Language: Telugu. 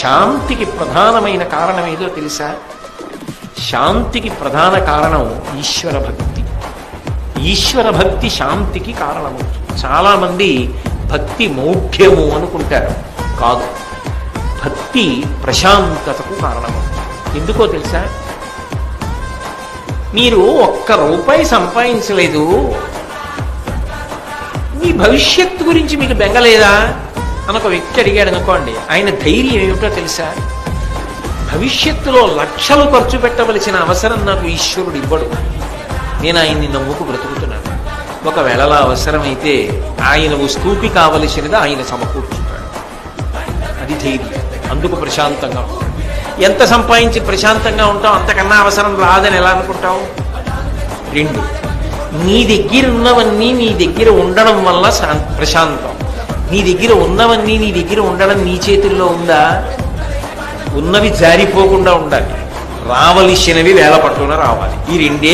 శాంతికి ప్రధానమైన కారణం ఏదో తెలుసా? శాంతికి ప్రధాన కారణం ఈశ్వర భక్తి. ఈశ్వర భక్తి శాంతికి కారణము. చాలామంది భక్తి మౌఢ్యము అనుకుంటారు. కాదు, భక్తి ప్రశాంతతకు కారణము. ఎందుకో తెలుసా? మీరు ₹1 సంపాదించలేదు, మీ భవిష్యత్తు గురించి మీకు బెంగలేదా అని ఒక వ్యక్తి అడిగాడు అనుకోండి, ఆయన ధైర్యం ఏమిటో తెలుసా? భవిష్యత్తులో లక్షలు ఖర్చు పెట్టవలసిన అవసరం నాకు ఈశ్వరుడు ఇవ్వడు, నేను ఆయన్ని నమ్ముకు బ్రతుకుతున్నాను. ఒకవేళ అలా అవసరమైతే ఆయన వస్తువుకి కావలసినది ఆయన సమకూర్చుతాడు. అది ధైర్యం. అందుకు ప్రశాంతంగా ఉంటాడు. ఎంత సంపాదించి ప్రశాంతంగా ఉంటావు? అంతకన్నా అవసరం రాదని ఎలా అనుకుంటావు? 2, నీ దగ్గర ఉన్నవన్నీ నీ దగ్గర ఉండడం వల్ల ప్రశాంతం. నీ దగ్గర ఉన్నవన్నీ నీ దగ్గర ఉండడం నీ చేతుల్లో ఉందా? ఉన్నవి జారిపోకుండా ఉండాలి, రావలసినవి వేల పట్టున రావాలి. ఈ రెండే